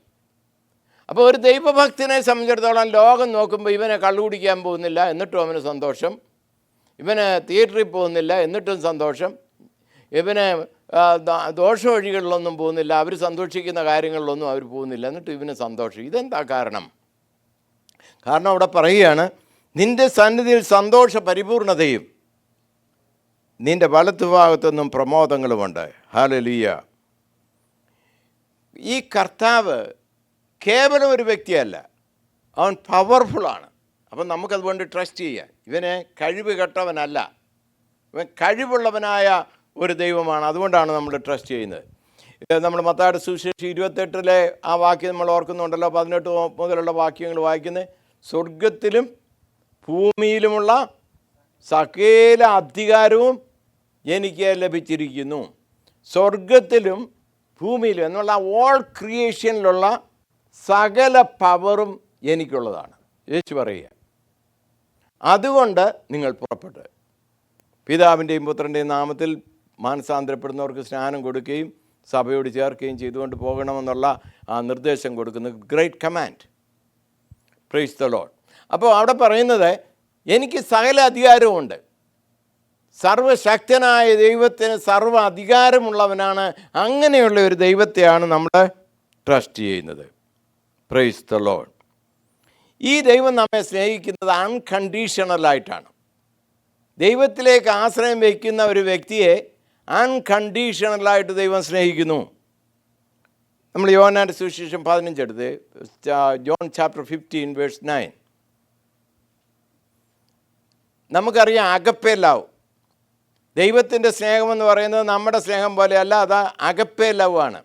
Speaker 1: അപ്പോൾ ഒരു ദൈവഭക്തനെ സംബന്ധിച്ചിടത്തോളം ലോകം നോക്കുമ്പോൾ ഇവനെ കള്ളുകുടിക്കാൻ പോകുന്നില്ല എന്നിട്ടും അവന് സന്തോഷം, ഇവന് തിയേറ്ററിൽ പോകുന്നില്ല എന്നിട്ടും സന്തോഷം, ഇവന് ദോഷവഴികളിലൊന്നും പോകുന്നില്ല, അവർ സന്തോഷിക്കുന്ന കാര്യങ്ങളിലൊന്നും അവർ പോകുന്നില്ല എന്നിട്ടും ഇവന് സന്തോഷം. ഇതെന്താ കാരണം? കാരണം അവിടെ പറയുകയാണ് നിൻ്റെ സന്നിധിയിൽ സന്തോഷ പരിപൂർണതയും നിൻ്റെ വലത്തുഭാഗത്തൊന്നും പ്രമോദങ്ങളുമുണ്ട്. ഹല്ലേലൂയ. ഈ കർത്താവ് കേവലം ഒരു വ്യക്തിയല്ല, അവൻ പവർഫുള്ളാണ്. അപ്പം നമുക്കതുകൊണ്ട് ട്രസ്റ്റ് ചെയ്യാൻ. ഇവനെ കഴിവ് കെട്ടവനല്ല, ഇവൻ കഴിവുള്ളവനായ ഒരു ദൈവമാണ്. അതുകൊണ്ടാണ് നമ്മൾ ട്രസ്റ്റ് ചെയ്യുന്നത്. നമ്മൾ മത്തായിയുടെ സുവിശേഷം 28 ആ വാക്യം നമ്മൾ ഓർക്കുന്നുണ്ടല്ലോ. 18 മുതലുള്ള വാക്യങ്ങൾ വായിക്കുന്നത്, സ്വർഗത്തിലും ഭൂമിയിലുമുള്ള സകല അധികാരവും എനിക്ക് ലഭിച്ചിരിക്കുന്നു. സ്വർഗത്തിലും ഭൂമിയിലും എന്നുള്ള ഓൾ ക്രിയേഷനിലുള്ള സകല പവറും എനിക്കുള്ളതാണ് യേശു പറയുക. അതുകൊണ്ട് നിങ്ങൾ പുറപ്പെട്ട് പിതാവിൻ്റെയും പുത്രൻ്റെയും നാമത്തിൽ മാനസാന്തരപ്പെടുന്നവർക്ക് സ്നാനം കൊടുക്കുകയും സഭയോട് ചേർക്കുകയും ചെയ്തുകൊണ്ട് പോകണമെന്നുള്ള ആ നിർദ്ദേശം കൊടുക്കുന്ന great command. Praise the Lord. അപ്പോൾ അവിടെ പറയുന്നത് എനിക്ക് സകല അധികാരമുണ്ട്. സർവശക്തനായ ദൈവത്തിന് സർവ്വ അധികാരമുള്ളവനാണ്. അങ്ങനെയുള്ള ഒരു ദൈവത്തെയാണ് നമ്മൾ ട്രസ്റ്റ് ചെയ്യുന്നത്. Praise the Lord. ഈ ദൈവം നമ്മെ സ്നേഹിക്കുന്നത് അൺകണ്ടീഷണലായിട്ടാണ്. ദൈവത്തിലേക്ക് ആശ്രയം വയ്ക്കുന്ന ഒരു വ്യക്തിയെ അൺകണ്ടീഷണലായിട്ട് ദൈവം സ്നേഹിക്കുന്നു. നമ്മൾ യോഹന്നാന്റെ സുവിശേഷം 15 എടുത്ത്, ജോൺ ചാപ്റ്റർ 15:9. നമുക്കറിയാം അഗപ്പേ ലവ്. ദൈവത്തിൻ്റെ സ്നേഹമെന്ന് പറയുന്നത് നമ്മുടെ സ്നേഹം പോലെയല്ല, അത് അഗപ്പേ ലവ് ആണ്.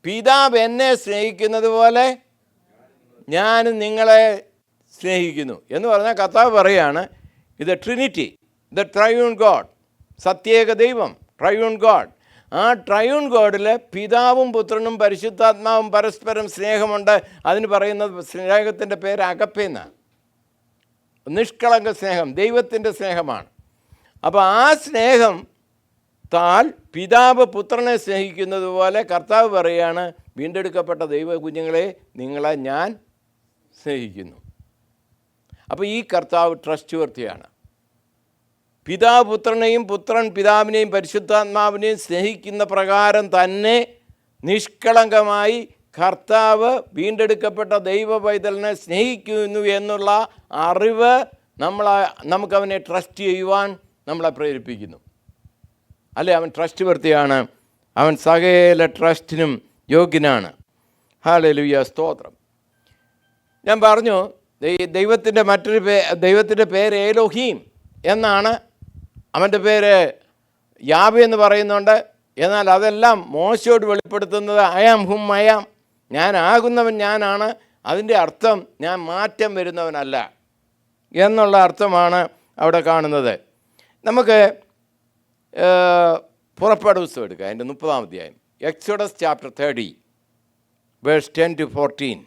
Speaker 1: പിതാവ് എന്നെ സ്നേഹിക്കുന്നത് പോലെ ഞാനും നിങ്ങളെ സ്നേഹിക്കുന്നു എന്ന് പറഞ്ഞാൽ കർത്താവ് പറയുകയാണ് ഇത് ട്രിനിറ്റി, ദ ട്രയൂൺ ഗോഡ്, സത്യേക ദൈവം, ട്രയൂൺ ഗോഡ്. ആ ട്രയൂൺ ഗോഡിൽ പിതാവും പുത്രനും പരിശുദ്ധാത്മാവും പരസ്പരം സ്നേഹമുണ്ട്. അതിന് പറയുന്നത് സ്നേഹത്തിൻ്റെ പേര് അഗപ്പേന്നാണ്. നിഷ്കളങ്ക സ്നേഹം, ദൈവത്തിൻ്റെ സ്നേഹമാണ്. അപ്പോൾ ആ സ്നേഹം താൽ പിതാവ് പുത്രനെ സ്നേഹിക്കുന്നത് പോലെ കർത്താവ് പറയുകയാണ് വീണ്ടെടുക്കപ്പെട്ട ദൈവ കുഞ്ഞുങ്ങളെ നിങ്ങളെ ഞാൻ സ്നേഹിക്കുന്നു. അപ്പോൾ ഈ കർത്താവ് ട്രസ്റ്റ് വർത്തിയാണ്. പിതാവ് പുത്രനെയും പുത്രൻ പിതാവിനെയും പരിശുദ്ധാത്മാവിനെയും സ്നേഹിക്കുന്ന പ്രകാരം തന്നെ നിഷ്കളങ്കമായി കർത്താവ് വീണ്ടെടുക്കപ്പെട്ട ദൈവ പൈതലിനെ സ്നേഹിക്കുന്നു എന്നുള്ള അറിവ് നമുക്കവനെ ട്രസ്റ്റ് ചെയ്യുവാൻ നമ്മളെ പ്രേരിപ്പിക്കുന്നു. അല്ലേ, അവൻ ട്രസ്റ്റ് വർത്തിയാണ്, അവൻ സകല ട്രസ്റ്റിനും യോഗ്യനാണ്. ഹല്ലേലൂയ, സ്തോത്രം. ഞാൻ പറഞ്ഞു ദൈവത്തിൻ്റെ പേര് ഏലോഹീം എന്നാണ്. അവൻ്റെ പേര് യാവേ എന്ന് പറയുന്നുണ്ട്, എന്നാൽ അതെല്ലാം മോശയോട് വെളിപ്പെടുത്തുന്നത് ഐ ആം ഹും ഐ ആം, ഞാനാകുന്നവൻ ഞാനാണ്. അതിൻ്റെ അർത്ഥം ഞാൻ മാറ്റം വരുന്നവനല്ല എന്നുള്ള അർത്ഥമാണ് അവിടെ കാണുന്നത്. നമുക്ക് പുറപ്പാട് പുസ്തകം എടുക്കുക, അതിൻ്റെ 30-ാം അധ്യായം, എക്സോഡസ് ചാപ്റ്റർ 30 വേഴ്സ് 10-14.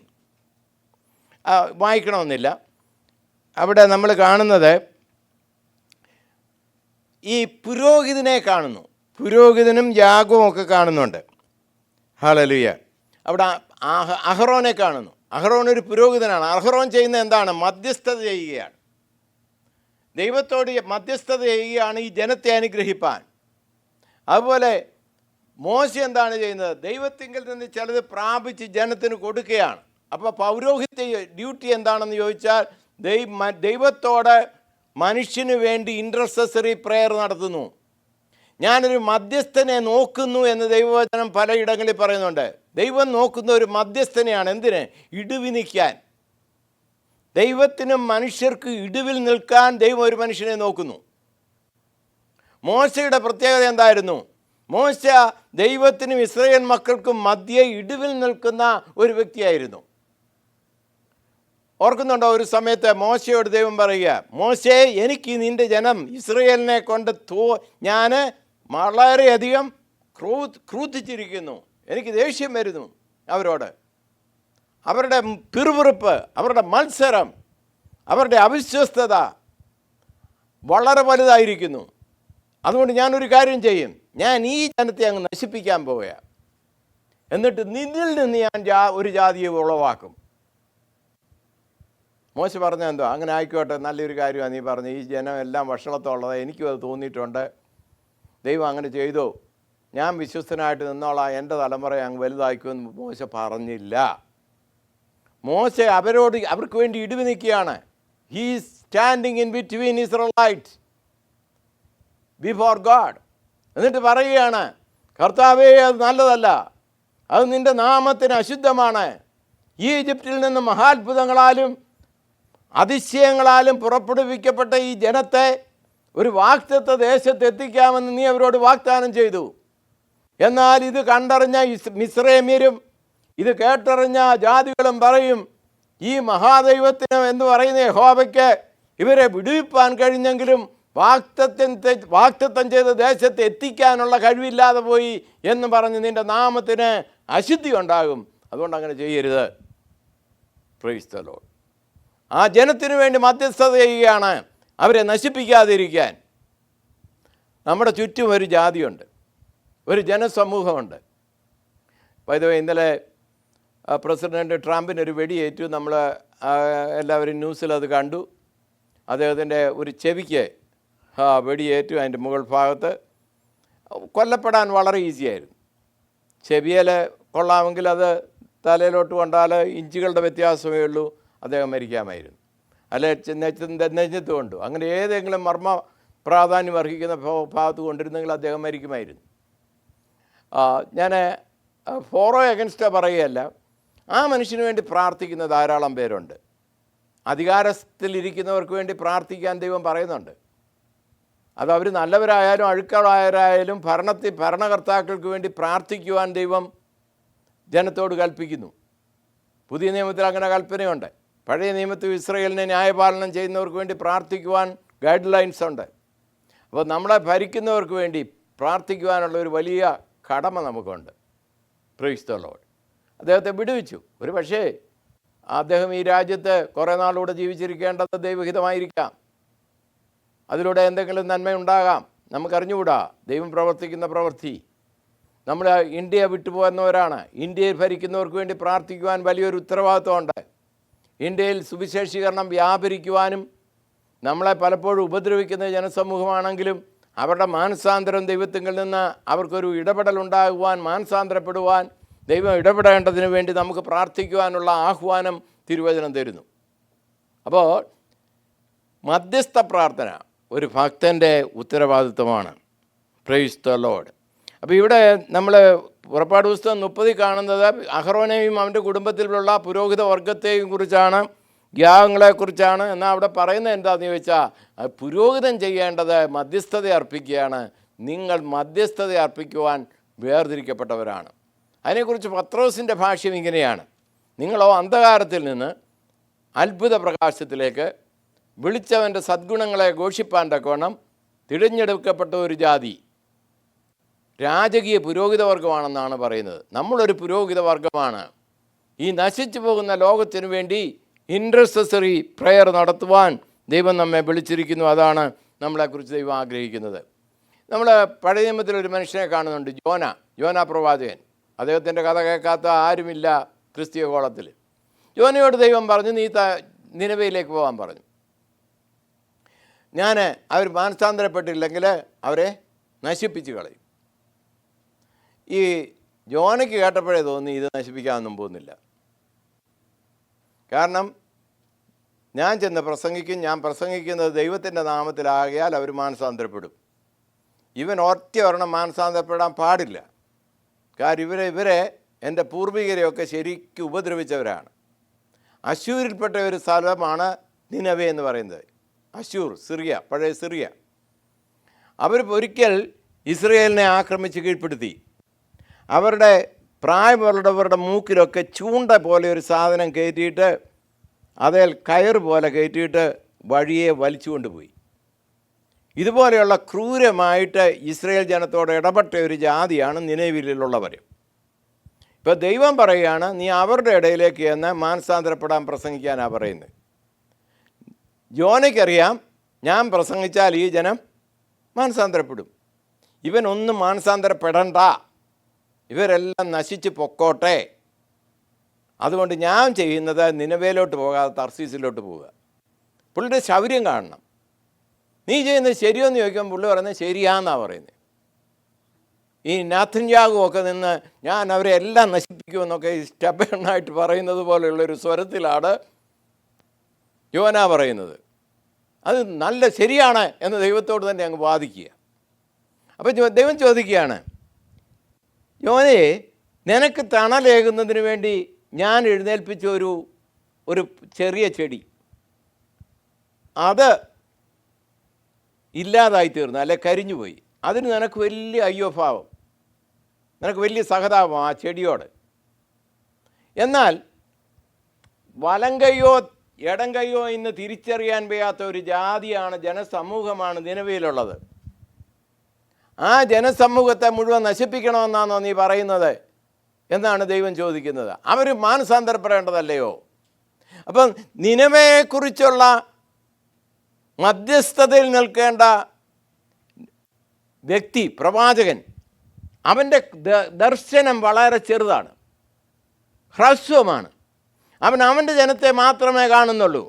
Speaker 1: വായിക്കണമെന്നില്ല. അവിടെ നമ്മൾ കാണുന്നത് ഈ പുരോഹിതനെ കാണുന്നു, പുരോഹിതനും യാഗവും ഒക്കെ കാണുന്നുണ്ട്. ഹല്ലേലൂയ. അവിടെ അഹറോനെ കാണുന്നു. അഹറോൻ ഒരു പുരോഹിതനാണ്. അഹറോൻ ചെയ്യുന്ന എന്താണ്? മധ്യസ്ഥത ചെയ്യുകയാണ്. ദൈവത്തോട് മധ്യസ്ഥത ചെയ്യുകയാണ് ഈ ജനത്തെ അനുഗ്രഹിപ്പാൻ. അതുപോലെ മോശ എന്താണ് ചെയ്യുന്നത്? ദൈവത്തിങ്കിൽ നിന്ന് ചിലത് പ്രാപിച്ച് ജനത്തിന് കൊടുക്കുകയാണ്. അപ്പോൾ പൗരോഹിത്യ ഡ്യൂട്ടി എന്താണെന്ന് ചോദിച്ചാൽ ദൈവത്തോട് മനുഷ്യന് വേണ്ടി ഇൻ്റർസെസറി പ്രെയർ നടത്തുന്നു. ഞാനൊരു മധ്യസ്ഥനെ നോക്കുന്നു എന്ന് ദൈവവചനം പലയിടങ്ങളിൽ പറയുന്നുണ്ട്. ദൈവം നോക്കുന്ന ഒരു മധ്യസ്ഥനെയാണ്. എന്തിന്? ഇടിവി നിൽക്കാൻ. ദൈവത്തിനും മനുഷ്യർക്ക് ഇടിവിൽ നിൽക്കാൻ ദൈവം ഒരു മനുഷ്യനെ നോക്കുന്നു. മോശയുടെ പ്രത്യേകത എന്തായിരുന്നു? മോശ ദൈവത്തിനും ഇസ്രായേൽ മക്കൾക്കും മധ്യേ ഇടിവിൽ നിൽക്കുന്ന ഒരു വ്യക്തിയായിരുന്നു. ഓർക്കുന്നുണ്ടോ? ഒരു സമയത്ത് മോശയോട് ദൈവം പറയുക, മോശേ, എനിക്ക് നിൻ്റെ ജനം ഇസ്രായേലിനെ കൊണ്ട് ഞാൻ വളരെയധികം ക്രൂദ്ധിച്ചിരിക്കുന്നു, എനിക്ക് ദേഷ്യം വരുന്നു അവരോട്. അവരുടെ പിറുപിറുപ്പ്, അവരുടെ മത്സരം, അവരുടെ അവിശ്വസ്തത വളരെ വലുതായിരിക്കുന്നു. അതുകൊണ്ട് ഞാനൊരു കാര്യം ചെയ്യും, ഞാൻ ഈ ജനത്തെ അങ്ങ് നശിപ്പിക്കാൻ പോവുകയാണ്. എന്നിട്ട് നിന്നിൽ നിന്ന് ഞാൻ ഒരു ജാതിയെ ഉളവാക്കും. മോശ പറഞ്ഞ എന്തോ, അങ്ങനെ ആയിക്കോട്ടെ, നല്ലൊരു കാര്യമാണ് നീ പറഞ്ഞു, ഈ ജനം എല്ലാം വഷളത്തുള്ളത്, എനിക്കും അത് തോന്നിയിട്ടുണ്ട്, ദൈവം അങ്ങനെ ചെയ്തു, ഞാൻ വിശ്വസ്തനായിട്ട് നിന്നോളാം, എൻ്റെ തലമുറ അങ്ങ് വലുതാക്കുമെന്ന് മോശ പറഞ്ഞില്ല. മോശ അവർക്ക് വേണ്ടി ഇടിവ് നിൽക്കുകയാണ്. He is standing in between Israelites before God. എന്നിട്ട് പറയുകയാണ്, കർത്താവേ, അത് നല്ലതല്ല, അത് നിൻ്റെ നാമത്തിന് അശുദ്ധമാണ്. ഈജിപ്തിൽ നിന്ന് മഹാത്ഭുതങ്ങളാലും അതിശയങ്ങളാലും പുറപ്പെടുവിക്കപ്പെട്ട ഈ ജനത്തെ ഒരു വാഗ്ദത്ത ദേശത്ത് എത്തിക്കാമെന്ന് നീ അവരോട് വാഗ്ദാനം ചെയ്തു. എന്നാൽ ഇത് കണ്ടറിഞ്ഞ മിസ്രൈമ്യരും ഇത് കേട്ടറിഞ്ഞ ജാതികളും പറയും, ഈ മഹാദൈവത്തിന് എന്ന് പറയുന്ന യഹോവയ്ക്ക് ഇവരെ വിടുവിപ്പാൻ കഴിഞ്ഞെങ്കിലും വാഗ്ദത്തം ചെയ്ത ദേശത്ത് എത്തിക്കാനുള്ള കഴിവില്ലാതെ പോയി എന്ന് പറഞ്ഞ് നിൻ്റെ നാമത്തിന് അശുദ്ധി ഉണ്ടാകും. അതുകൊണ്ട് അങ്ങനെ ചെയ്യരുത്. Praise the Lord. ആ ജനത്തിനു വേണ്ടി മധ്യസ്ഥത ചെയ്യുകയാണ്, അവരെ നശിപ്പിക്കാതിരിക്കാൻ. നമ്മുടെ ചുറ്റും ഒരു ജാതിയുണ്ട്, ഒരു ജനസമൂഹമുണ്ട്. അപ്പോൾ ഇന്നലെ പ്രസിഡൻറ്റ് ട്രംപിനൊരു വെടിയേറ്റു. നമ്മൾ എല്ലാവരും ന്യൂസിൽ അത് കണ്ടു. അദ്ദേഹത്തിൻ്റെ ഒരു ചെവിക്ക് വെടിയേറ്റു, അതിൻ്റെ മുകൾ ഭാഗത്ത്. കൊല്ലപ്പെടാൻ വളരെ ഈസിയായിരുന്നു. ചെവിയിൽ കൊള്ളാമെങ്കിൽ അത് തലയിലോട്ട് കൊണ്ടാൽ ഇഞ്ചുകളുടെ വ്യത്യാസമേ ഉള്ളൂ, അദ്ദേഹം മരിക്കാമായിരുന്നു. അല്ലെ നെഞ്ചത്ത് കൊണ്ടു, അങ്ങനെ ഏതെങ്കിലും മർമ്മ പ്രാധാന്യം അർഹിക്കുന്ന ഭാഗത്ത് കൊണ്ടിരുന്നെങ്കിൽ അദ്ദേഹം മരിക്കുമായിരുന്നു. ഞാൻ ഫോറോ എഗൻസ്റ്റ് പറയുകയല്ല, ആ മനുഷ്യന് വേണ്ടി പ്രാർത്ഥിക്കുന്ന ധാരാളം പേരുണ്ട്. അധികാരത്തിലിരിക്കുന്നവർക്ക് വേണ്ടി പ്രാർത്ഥിക്കാൻ ദൈവം പറയുന്നുണ്ട്. അത് അവർ നല്ലവരായാലും അഴുക്കളായവരായാലും ഭരണകർത്താക്കൾക്ക് വേണ്ടി പ്രാർത്ഥിക്കുവാൻ ദൈവം ജനത്തോട് കൽപ്പിക്കുന്നു. പുതിയ നിയമത്തിൽ അങ്ങനെ കൽപ്പനയുണ്ട്. പഴയ നിയമത്തിൽ ഇസ്രായേലിനെ ന്യായപാലനം ചെയ്യുന്നവർക്ക് വേണ്ടി പ്രാർത്ഥിക്കുവാൻ ഗൈഡ് ലൈൻസ് ഉണ്ട്. അപ്പോൾ നമ്മളെ ഭരിക്കുന്നവർക്ക് വേണ്ടി പ്രാർത്ഥിക്കുവാനുള്ള ഒരു വലിയ കടമ നമുക്കുണ്ട്. Praise the Lord. അദ്ദേഹത്തെ വിടുവിച്ചു. ഒരു പക്ഷേ അദ്ദേഹം ഈ രാജ്യത്ത് കുറേ നാളുകൂടെ ജീവിച്ചിരിക്കേണ്ടത് ദൈവഹിതമായിരിക്കാം. അതിലൂടെ എന്തെങ്കിലും നന്മയുണ്ടാകാം, നമുക്കറിഞ്ഞുകൂടാ. ദൈവം പ്രവർത്തിക്കുന്ന പ്രവൃത്തി. നമ്മൾ ഇന്ത്യ വിട്ടുപോകുന്നവരാണ്. ഇന്ത്യയിൽ ഭരിക്കുന്നവർക്ക് വേണ്ടി പ്രാർത്ഥിക്കുവാൻ വലിയൊരു ഉത്തരവാദിത്വമുണ്ട്. ഇന്ത്യയിൽ സുവിശേഷീകരണം വ്യാപരിക്കുവാനും നമ്മളെ പലപ്പോഴും ഉപദ്രവിക്കുന്ന ജനസമൂഹമാണെങ്കിലും അവരുടെ മാനസാന്തരം ദൈവത്തിങ്കിൽ നിന്ന് അവർക്കൊരു ഇടപെടലുണ്ടാകുവാൻ, മാനസാന്തരപ്പെടുവാൻ ദൈവം ഇടപെടേണ്ടതിന് വേണ്ടി നമുക്ക് പ്രാർത്ഥിക്കുവാനുള്ള ആഹ്വാനം തിരുവചനം തരുന്നു. അപ്പോൾ മധ്യസ്ഥ പ്രാർത്ഥന ഒരു ഭക്തൻ്റെ ഉത്തരവാദിത്വമാണ്. Praise the Lord. അപ്പോൾ ഇവിടെ നമ്മൾ പുറപ്പാട് പുസ്തകം 30 കാണുന്നത് അഹറോനെയും അവൻ്റെ കുടുംബത്തിലുള്ള പുരോഹിത വർഗത്തെയും കുറിച്ചാണ്, യാഗങ്ങളെക്കുറിച്ചാണ്. എന്നാൽ അവിടെ പറയുന്നത് എന്താണെന്ന് ചോദിച്ചാൽ, പുരോഹിതൻ ചെയ്യേണ്ടത് മധ്യസ്ഥത അർപ്പിക്കുകയാണ്. നിങ്ങൾ മധ്യസ്ഥത അർപ്പിക്കുവാൻ വേർതിരിക്കപ്പെട്ടവരാണ്. അതിനെക്കുറിച്ച് പത്രോസിൻ്റെ ഭാഷ്യം ഇങ്ങനെയാണ്: നിങ്ങളോ അന്ധകാരത്തിൽ നിന്ന് അത്ഭുത പ്രകാശത്തിലേക്ക് വിളിച്ചവൻ്റെ സദ്ഗുണങ്ങളെ ഘോഷിപ്പാൻ തക്കവണ്ണം തിരഞ്ഞെടുക്കപ്പെട്ട ഒരു ജാതി, രാജകീയ പുരോഹിത വർഗമാണെന്നാണ് പറയുന്നത്. നമ്മളൊരു പുരോഹിത വർഗമാണ്. ഈ നശിച്ചു പോകുന്ന ലോകത്തിനു വേണ്ടി ഇൻട്രസസറി പ്രെയർ നടത്തുവാൻ ദൈവം നമ്മെ വിളിച്ചിരിക്കുന്നു. അതാണ് നമ്മളെക്കുറിച്ച് ദൈവം ആഗ്രഹിക്കുന്നത്. നമ്മൾ പഴയ നിയമത്തിലൊരു മനുഷ്യനെ കാണുന്നുണ്ട്, യോന പ്രവാചകൻ. അദ്ദേഹത്തിൻ്റെ കഥ കേൾക്കാത്ത ആരുമില്ല ക്രിസ്തീയ കോളത്തിൽ. യോനയോട് ദൈവം പറഞ്ഞു, നീ നിനവയിലേക്ക് പോകാൻ പറഞ്ഞു. അവർ മാനസാന്തരപ്പെട്ടില്ലെങ്കിൽ അവരെ നശിപ്പിച്ച് കളയും. ഈ യോനയ്ക്ക് കേട്ടപ്പോഴേ തോന്നി ഇത് നശിപ്പിക്കാനൊന്നും പോകുന്നില്ല. കാരണം ഞാൻ ചെന്ന് പ്രസംഗിക്കും, ഞാൻ പ്രസംഗിക്കുന്നത് ദൈവത്തിൻ്റെ നാമത്തിലാകിയാൽ അവർ മാനസാന്തരപ്പെടും. ഇവൻ ഒരെണ്ണം മാനസാന്തരപ്പെടാൻ പാടില്ല. കാരണം ഇവരെ എൻ്റെ പൂർവികരെയൊക്കെ ശരിക്കും ഉപദ്രവിച്ചവരാണ്. അശ്ശൂരിൽപ്പെട്ട ഒരു സ്ഥലമാണ് നിനവേ എന്ന് പറയുന്നത്. അശ്ശൂർ, സിറിയ, പഴയ സിറിയ. അവർ ഒരിക്കൽ ഇസ്രയേലിനെ ആക്രമിച്ച് കീഴ്പ്പെടുത്തി. അവരുടെ പ്രായമുള്ളവരുടെ മൂക്കിലൊക്കെ ചൂണ്ട പോലെ ഒരു സാധനം കയറ്റിയിട്ട് അതിൽ കയർ പോലെ കയറ്റിയിട്ട് വഴിയെ വലിച്ചു കൊണ്ടുപോയി. ഇതുപോലെയുള്ള ക്രൂരമായിട്ട് ഇസ്രയേൽ ജനത്തോട് ഇടപെട്ട ഒരു ജാതിയാണ് നിനവിലുള്ളവർ. ഇപ്പോൾ ദൈവം പറയുകയാണ്, നീ അവരുടെ ഇടയിലേക്ക് എന്ന് മാനസാന്തരപ്പെടാൻ പ്രസംഗിക്കാനാണ് പറയുന്നത്. യോനയ്ക്കറിയാം, ഞാൻ പ്രസംഗിച്ചാൽ ഈ ജനം മാനസാന്തരപ്പെടും. ഇവനൊന്നും മാനസാന്തരപ്പെടണ്ട, ഇവരെല്ലാം നശിച്ച് പൊക്കോട്ടെ. അതുകൊണ്ട് ഞാൻ ചെയ്യുന്നത് നിനവേലോട്ട് പോകാതെ തർസീസിലോട്ട് പോവുക. പുള്ളിയുടെ ശൗര്യം കാണണം. നീ ചെയ്യുന്നത് ശരിയെന്ന് ചോദിക്കുമ്പോൾ പുള്ളി പറയുന്നത് ശരിയാന്നാണ് പറയുന്നത്. ഈ നാഥൻയാഹുവൊക്കെ നിന്ന് ഞാൻ അവരെ എല്ലാം നശിപ്പിക്കുമെന്നൊക്കെ സ്റ്റബേണായിട്ട് പറയുന്നത് പോലെയുള്ളൊരു സ്വരത്തിലാണ് യോന പറയുന്നത്. അത് നല്ല ശരിയാണ് എന്ന് ദൈവത്തോട് തന്നെ അങ്ങ് വാദിക്കുക. അപ്പോൾ ദൈവം ചോദിക്കുകയാണ്, യോനയെ, നിനക്ക് തണലേകുന്നതിന് വേണ്ടി ഞാൻ എഴുന്നേൽപ്പിച്ച ഒരു ചെറിയ ചെടി, അത് ഇല്ലാതായി തീർന്നു, അല്ലെ കരിഞ്ഞുപോയി. അതിന് നിനക്ക് വലിയ അയ്യോഭാവം, നിനക്ക് വലിയ സഹതാപം ആ ചെടിയോട്. എന്നാൽ വലം കൈയോ ഇടം കൈയോ ഇന്ന് തിരിച്ചറിയാൻ വയ്യാത്ത ഒരു ജാതിയാണ്, ജനസമൂഹമാണ് നിനവിലുള്ളത്. ആ ജനസമൂഹത്തെ മുഴുവൻ നശിപ്പിക്കണമെന്നാണോ നീ പറയുന്നത് എന്നാണ് ദൈവം ചോദിക്കുന്നത്. അവർ മാനസാന്തരപ്പെടേണ്ടതല്ലയോ? അപ്പം നിനവയെക്കുറിച്ചുള്ള മധ്യസ്ഥതയിൽ നിൽക്കേണ്ട വ്യക്തി, പ്രവാചകൻ, അവൻ്റെ ദർശനം വളരെ ചെറുതാണ്, ഹ്രസ്വമാണ്. അവൻ്റെ ജനത്തെ മാത്രമേ കാണുന്നുള്ളൂ.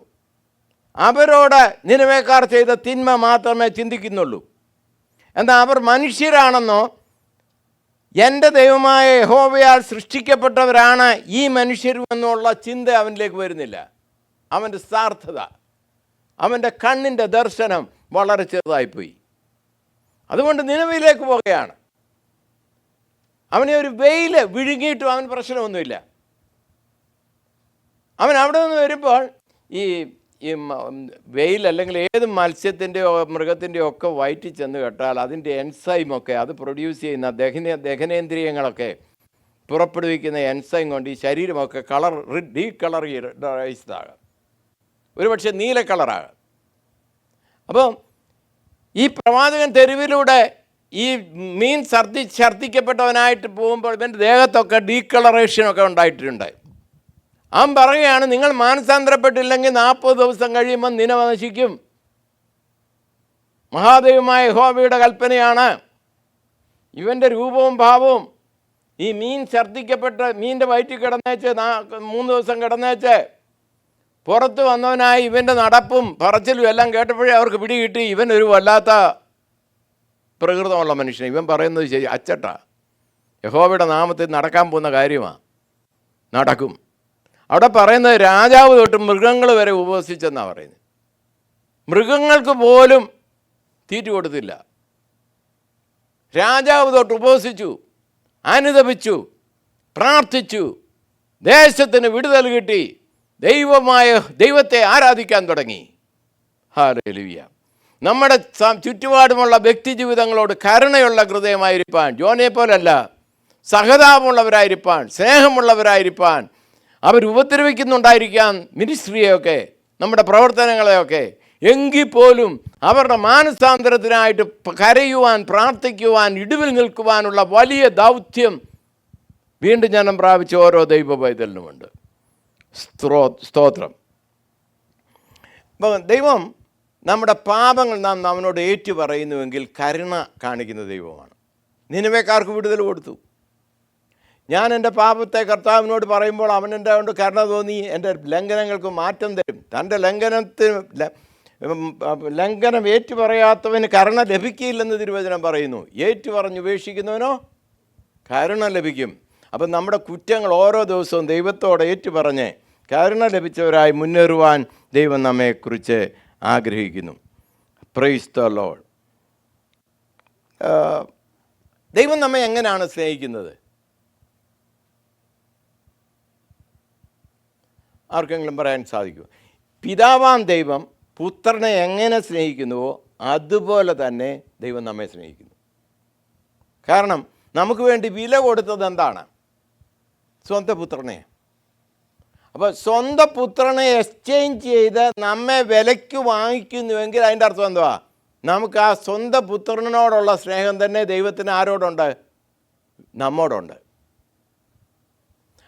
Speaker 1: അവരോട് നിനവേക്കാർ ചെയ്ത തിന്മ മാത്രമേ ചിന്തിക്കുന്നുള്ളൂ. എന്നാൽ അവർ മനുഷ്യരാണെന്നോ എൻ്റെ ദൈവമായ യഹോവയാൽ സൃഷ്ടിക്കപ്പെട്ടവരാണ് ഈ മനുഷ്യരുമെന്നുള്ള ചിന്ത അവനിലേക്ക് വരുന്നില്ല. അവൻ്റെ സ്വാർത്ഥത, അവൻ്റെ കണ്ണിൻ്റെ ദർശനം വളരെ ചെറുതായിപ്പോയി. അതുകൊണ്ട് നിനവിലേക്ക് പോവുകയാണ്. അവനെ ഒരു വെയിൽ വിഴുങ്ങിയിട്ടും അവൻ പ്രശ്നമൊന്നുമില്ല. അവൻ അവിടെ നിന്ന് വരുമ്പോൾ ഈ വെയിൽ അല്ലെങ്കിൽ ഏത് മത്സ്യത്തിൻ്റെയോ മൃഗത്തിൻ്റെയോ ഒക്കെ വയറ്റിൽ ചെന്ന് കേട്ടാൽ അതിൻ്റെ എൻസൈമൊക്കെ, അത് പ്രൊഡ്യൂസ് ചെയ്യുന്ന ദഹനേന്ദ്രിയങ്ങളൊക്കെ പുറപ്പെടുവിക്കുന്ന എൻസൈം കൊണ്ട് ഈ ശരീരമൊക്കെ ഡീകളറൈസ്ഡാകാം, ഒരുപക്ഷെ നീല കളറാകാം. അപ്പോൾ ഈ പ്രവാചകൻ തെരുവിലൂടെ ഈ മീൻ ഛർദ്ദിക്കപ്പെട്ടവനായിട്ട് പോകുമ്പോൾ ഇവൻ്റെ ദേഹത്തൊക്കെ ഡീകളറേഷനൊക്കെ ഉണ്ടായിട്ടുണ്ട്. അവൻ പറയുകയാണ്, നിങ്ങൾ മാനസാന്തരപ്പെട്ടില്ലെങ്കിൽ 40 ദിവസം കഴിയുമ്പോൾ നിനവ നശിക്കും. മഹാദൈവമായ യഹോവയുടെ കൽപ്പനയാണ്. ഇവൻ്റെ രൂപവും ഭാവവും ഈ മീൻ ഛർദ്ദിക്കപ്പെട്ട് മീൻ്റെ വയറ്റിൽ കിടന്നേച്ച് 3 ദിവസം കിടന്നേച്ച് പുറത്ത് വന്നവനായി ഇവൻ്റെ നടപ്പും പറച്ചിലും എല്ലാം കേട്ടപ്പോഴേ അവർക്ക് പിടി കിട്ടി, ഇവൻ ഒരു വല്ലാത്ത പ്രകൃതമുള്ള മനുഷ്യൻ. ഇവൻ പറയുന്നത് ശരി, അച്ചട്ടാ, യഹോവയുടെ നാമത്തിൽ നടക്കാൻ പോകുന്ന കാര്യമാണ്, നടക്കും. അവിടെ പറയുന്നത് രാജാവ് തൊട്ട് മൃഗങ്ങൾ വരെ ഉപവസിച്ചെന്നാണ് പറയുന്നത്. മൃഗങ്ങൾക്ക് പോലും തീറ്റ കൊടുത്തില്ല. രാജാവ് തൊട്ട് ഉപവസിച്ചു, അനുതപിച്ചു, പ്രാർത്ഥിച്ചു, ദേശത്തിന് വിടുതൽ കിട്ടി, ദൈവത്തെ ആരാധിക്കാൻ തുടങ്ങി. ഹല്ലേലൂയ. നമ്മുടെ ചുറ്റുപാടുമുള്ള വ്യക്തി ജീവിതങ്ങളോട് കരുണയുള്ള ഹൃദയമായിരിക്കാൻ, ജോനെ പോലല്ല, സഹതാപമുള്ളവരായിരിക്കാൻ, സ്നേഹമുള്ളവരായിരിക്കാൻ. അവർ ഉപദ്രവിക്കുന്നുണ്ടായിരിക്കാം മിനിസ്ട്രിയെയൊക്കെ, നമ്മുടെ പ്രവർത്തനങ്ങളെയൊക്കെ. എങ്കിൽ പോലും അവരുടെ മാനസാന്തരത്തിനായിട്ട് കരയുവാൻ, പ്രാർത്ഥിക്കുവാൻ, ഇടിവിൽ നിൽക്കുവാനുള്ള വലിയ ദൗത്യം വീണ്ടും ജനം പ്രാപിച്ച ഓരോ ദൈവ പൈതലിനുമുണ്ട്. സ്തോത്രം. അപ്പം ദൈവം നമ്മുടെ പാപങ്ങൾ നാം അവനോട് ഏറ്റു പറയുന്നുവെങ്കിൽ കരുണ കാണിക്കുന്ന ദൈവമാണ്. നിനിവേക്കാർക്ക് വിടുതൽ കൊടുത്തു. ഞാൻ എൻ്റെ പാപത്തെ കർത്താവിനോട് പറയുമ്പോൾ അവൻ എൻ്റെ കൊണ്ട് കരുണ തോന്നി എൻ്റെ ലംഘനങ്ങൾക്ക് മാറ്റം തരും. തൻ്റെ ലംഘനം ഏറ്റു പറയാത്തവന് കരുണ ലഭിക്കില്ലെന്ന് തിരുവചനം പറയുന്നു. ഏറ്റു പറഞ്ഞ് ഉപേക്ഷിക്കുന്നവനോ കരുണ ലഭിക്കും. അപ്പം നമ്മുടെ കുറ്റങ്ങൾ ഓരോ ദിവസവും ദൈവത്തോടെ ഏറ്റുപറഞ്ഞ് കരുണ ലഭിച്ചവരായി മുന്നേറുവാൻ ദൈവം നമ്മെക്കുറിച്ച് ആഗ്രഹിക്കുന്നു. Price the Lord. ദൈവം നമ്മെ എങ്ങനെയാണ് സ്നേഹിക്കുന്നത്? ആർക്കെങ്കിലും പറയാൻ സാധിക്കുമോ? പിതാവാം ദൈവം പുത്രനെ എങ്ങനെ സ്നേഹിക്കുന്നുവോ അതുപോലെ തന്നെ ദൈവം നമ്മെ സ്നേഹിക്കുന്നു. കാരണം നമുക്ക് വേണ്ടി വില കൊടുത്തത് എന്താണ്? സ്വന്തം പുത്രനെ. അപ്പോൾ സ്വന്തം പുത്രനെ എക്സ്ചേഞ്ച് ചെയ്ത് നമ്മെ വിലയ്ക്ക് വാങ്ങിക്കുന്നുവെങ്കിൽ അതിൻ്റെ അർത്ഥം എന്തുവാ? നമുക്ക് ആ സ്വന്തം പുത്രനോടുള്ള സ്നേഹം തന്നെ ദൈവത്തിന് ആരോടുണ്ട്? നമ്മോടുണ്ട്.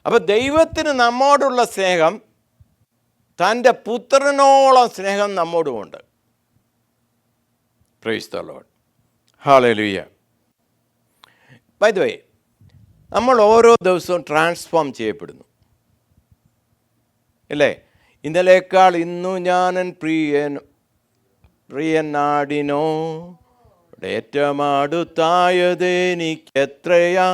Speaker 1: അപ്പോൾ ദൈവത്തിന് നമ്മോടുള്ള സ്നേഹം തൻ്റെ പുത്രനോളം സ്നേഹം നമ്മോടുമുണ്ട്. Praise the lord. Hallelujah. By the way, നമ്മൾ ഓരോ ദിവസവും ട്രാൻസ്ഫോം ചെയ്യപ്പെടുന്നു, അല്ലേ? ഇന്നലേക്കാൾ ഇന്നു ഞാനൻ പ്രിയനാടിനോ ഏറ്റവും അടുത്തായത് എനിക്കെത്രയാ.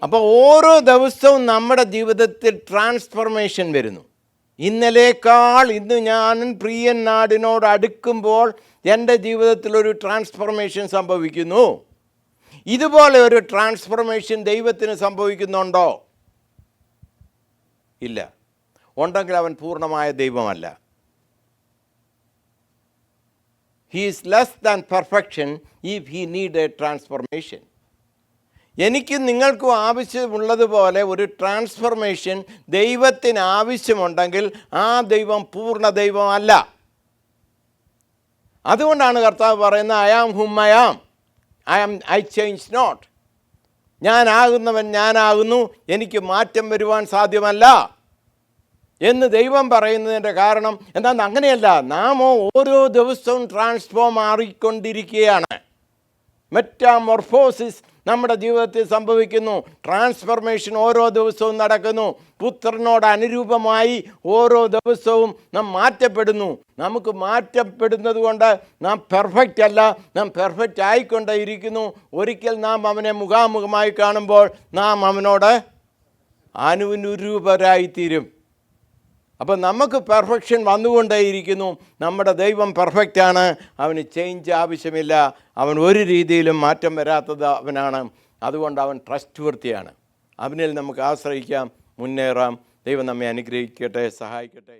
Speaker 1: അപ്പോൾ ഓരോ ദിവസവും നമ്മുടെ ജീവിതത്തിൽ ട്രാൻസ്ഫർമേഷൻ വരുന്നു. ഇന്നലേക്കാൾ ഇന്ന് ഞാൻ പ്രിയൻ നാടിനോട് അടുക്കുമ്പോൾ എൻ്റെ ജീവിതത്തിലൊരു ട്രാൻസ്ഫർമേഷൻ സംഭവിക്കുന്നു. ഇതുപോലെ ഒരു ട്രാൻസ്ഫർമേഷൻ ദൈവത്തിന് സംഭവിക്കുന്നുണ്ടോ? ഇല്ല. ഉണ്ടെങ്കിൽ അവൻ പൂർണ്ണമായ ദൈവമല്ല. He is less than perfection if he need A transformation. എനിക്ക് നിങ്ങൾക്കും ആവശ്യമുള്ളതുപോലെ ഒരു ട്രാൻസ്ഫർമേഷൻ ദൈവത്തിന് ആവശ്യമുണ്ടെങ്കിൽ ആ ദൈവം പൂർണ്ണ ദൈവമല്ല. അതുകൊണ്ടാണ് കർത്താവ് പറയുന്നത്, I am who I change not. ഞാനാകുന്നവൻ ഞാനാകുന്നു, എനിക്ക് മാറ്റം വരുവാൻ സാധ്യമല്ല എന്ന് ദൈവം പറയുന്നതിൻ്റെ കാരണം എന്താണെന്ന്? അങ്ങനെയല്ല, നാമോ ഓരോ ദിവസവും ട്രാൻസ്ഫോം മാറിക്കൊണ്ടിരിക്കുകയാണ്. മെറ്റാമോർഫോസിസ് നമ്മുടെ ജീവിതത്തിൽ സംഭവിക്കുന്നു. ട്രാൻസ്ഫർമേഷൻ ഓരോ ദിവസവും നടക്കുന്നു. പുത്രനോട് അനുരൂപമായി ഓരോ ദിവസവും നാം മാറ്റപ്പെടുന്നു. നമുക്ക് മാറ്റപ്പെടുന്നത് കൊണ്ട് നാം പെർഫെക്റ്റ് അല്ല, നാം പെർഫെക്റ്റ് ആയിക്കൊണ്ടേയിരിക്കുന്നു. ഒരിക്കൽ നാം അവനെ മുഖാമുഖമായി കാണുമ്പോൾ നാം അവനോട് അനുരൂപരായിത്തീരും. അപ്പം നമുക്ക് പെർഫെക്ഷൻ വന്നുകൊണ്ടേയിരിക്കുന്നു. നമ്മുടെ ദൈവം പെർഫെക്റ്റാണ്, അവന് ചേഞ്ച് ആവശ്യമില്ല, അവൻ ഒരു രീതിയിലും മാറ്റം വരാത്തത് അവനാണ്. അതുകൊണ്ട് അവൻ ട്രസ്റ്റ് വർത്തിയാണ്. അവനിൽ നമുക്ക് ആശ്രയിക്കാം, മുന്നേറാം. ദൈവം നമ്മെ അനുഗ്രഹിക്കട്ടെ, സഹായിക്കട്ടെ.